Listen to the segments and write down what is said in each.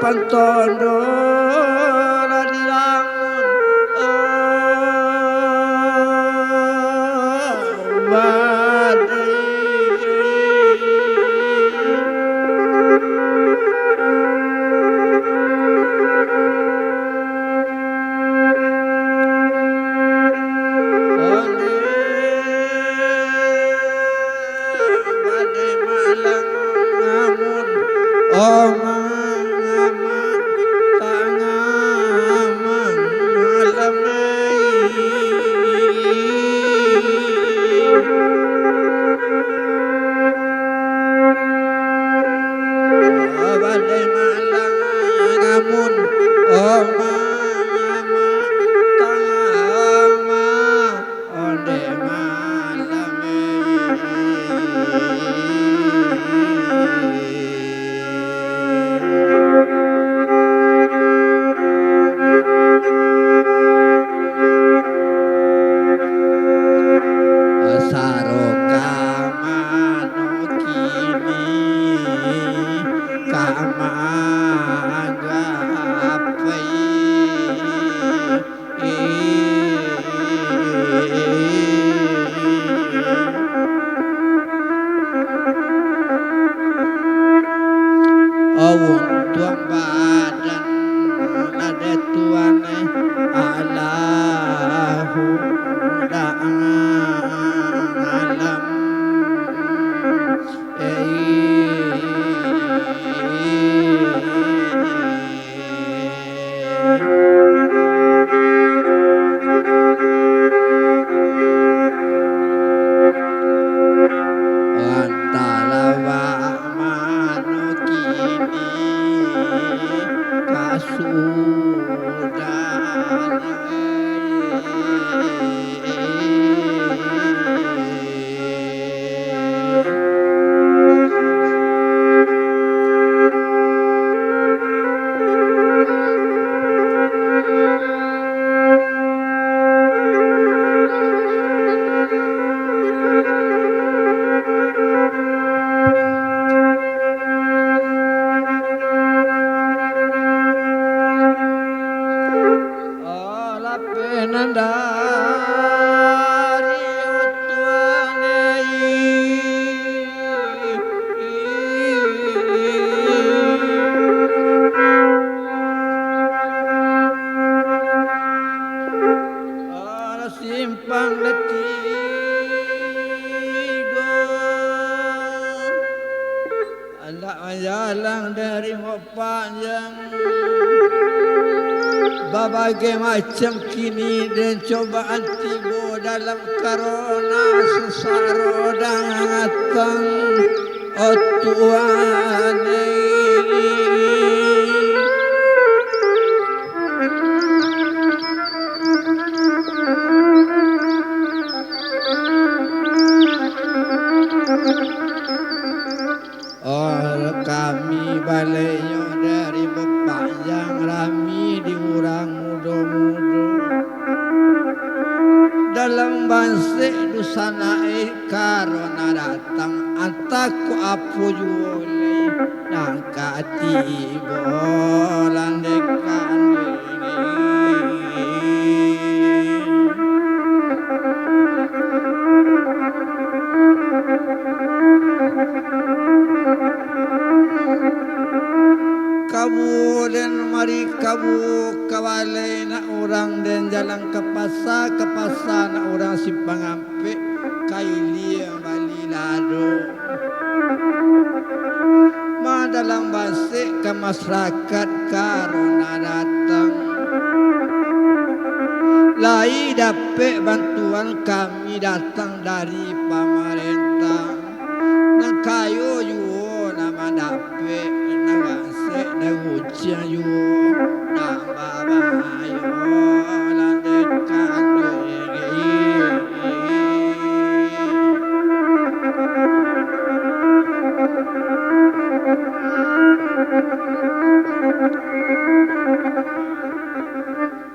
Pantondo dilamun badai malang ngamun tuang badan nade tuane Allahu alam Anak menjalang dari panjang berbagai macam kini dan cobaan tiba dalam corona sesaro datang. Oh Tuhan, kami baliknya dari bapak yang rami diurang muda-muda dalam bansik dusana karena datang antaku apa juole nangka tiba landekan kabu dan mari kabu kawalai nak orang dan jalan ke pasar nak orang simpang ampek kaili bali lado ma dalam basik ke masyarakat karena datang lai dapat bantuan kami datang dari pemerintah nang kayu yo nama dapat Ujian you nama bayo landekan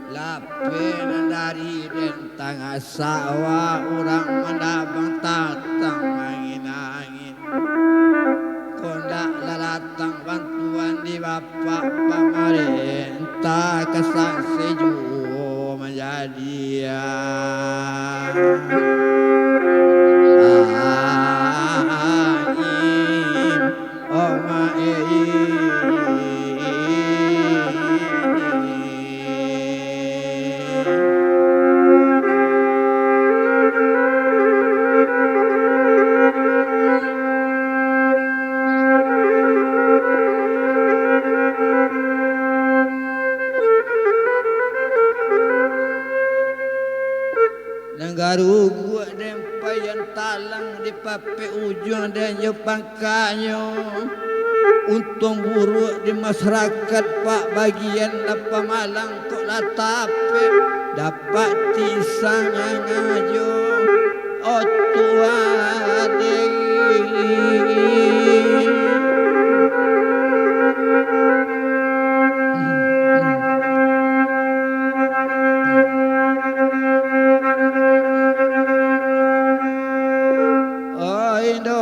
lapen dari rentang sawah orang menabang tatang angin-angin kondak lalatang bantuan di bapak pemerintah kesan sejuk menjadi angin oh Garu gua dempayan talang di pape ujung dan pangkanya untung buruk di masyarakat pak bagian apa malang kok latape dapat tisang ngajo oh Tuhan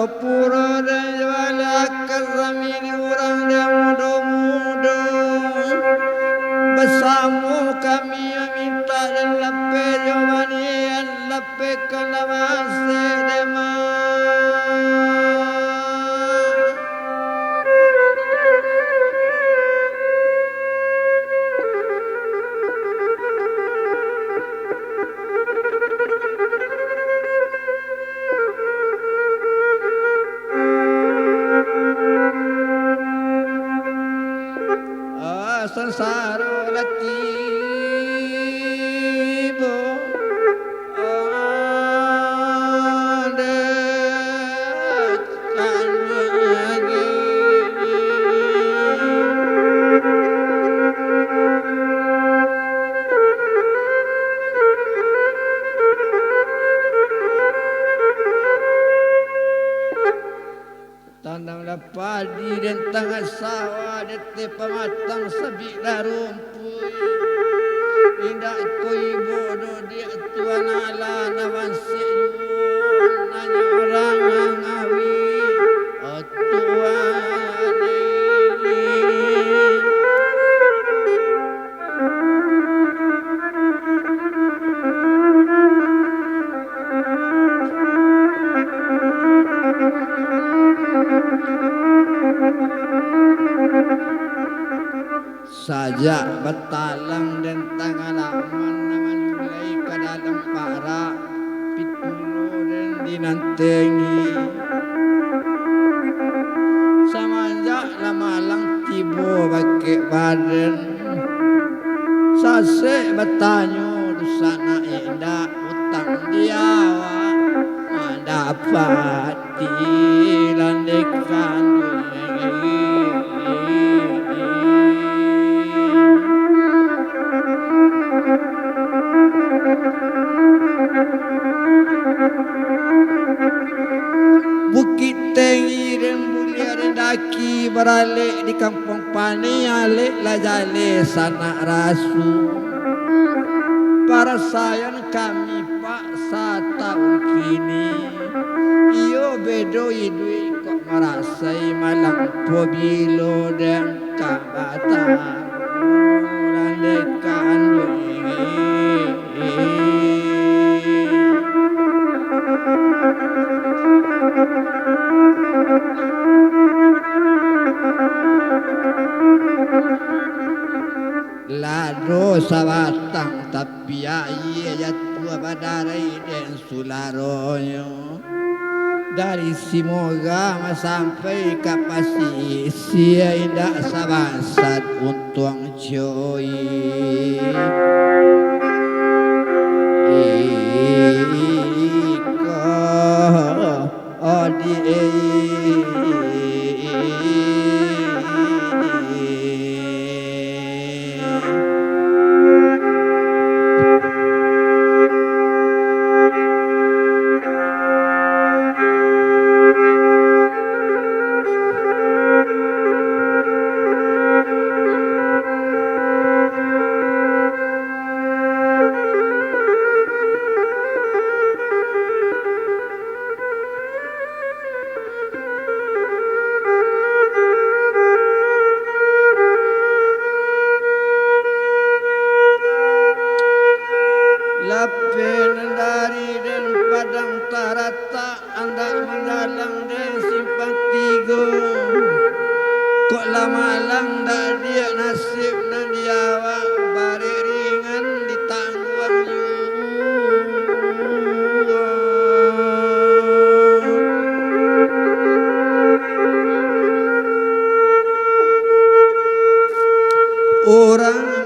pura dan jala kami orang dan muda-muda bersama kami minta dan lepe jawaban lepe kalawase dema sansaro latibo ade kanwagi tanam padi dan tengah sawah dete pematang sabila rumput indak koi bodoh dia tuan ala nawansi nanya orang ngawi oh tuan saja betalang dan tangan aman naman mulai ke dalam para pitulo dan dinantengi sama lama lang tibo bagi badan sase bertanya dosana indah utang diawa mendapat dilandekan Bukit Tinggi dan mulia dan daki beralik di kampung Pani alik lajale sanak rasu para sayang kami pak satahun kini iyo bedo idui kok merasai malang pobilo dan kabata landekan Lado sabatang tapi iya jatuh badarai dan sularonyo dari Simoga sampai ke Pasisi indah sabasat untung joy iko odi Lapen dari dan padang tarata anda mendalang dan simpan tiga kok lama lang dah dia nasib nan diawa bare ringan ditangguang orang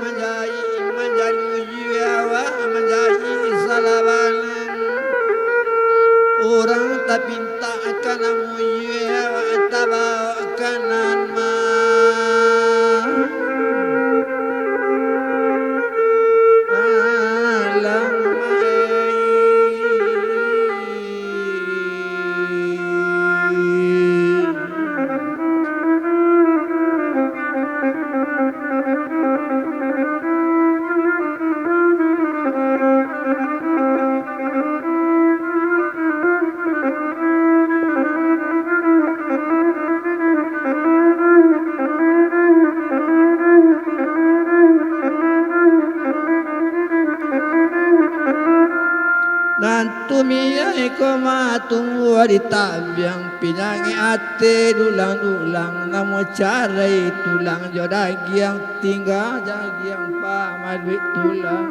orang tak pinta akan amuye tabaw kanan ma alang mai Nantumia iko matungu di tabiang pinangi ate dulang-dulang namo carai tulang jodagiang tinggal jagiang pamadwit tulang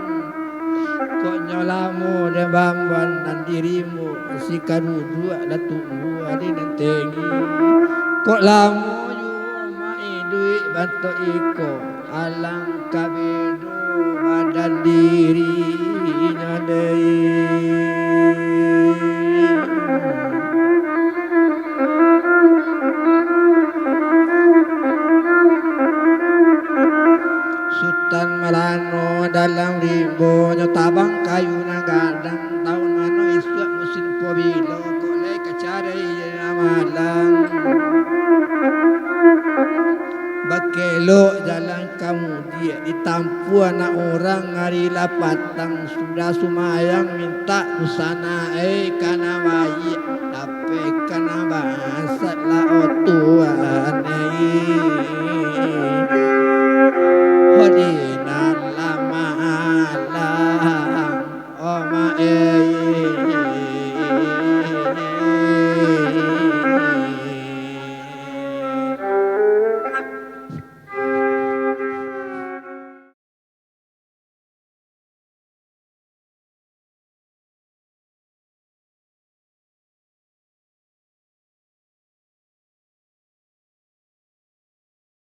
kok nyolamu de bamban dan dirimu si kadudu ada tunggu adi nentengi kok lamu yu mai duit bantu iko alang kabedo badan diri nyadai Sultan Malano dalam rimbo tabang kayu na gadang tahun mano isu musim pobilo kolai kacare malang bakelo jalan kamu dia ditampu anak orang ngari lapatang sudah sumayang minta usana kana bayi tapi kana bahasa la otuan hodinan lama alam oma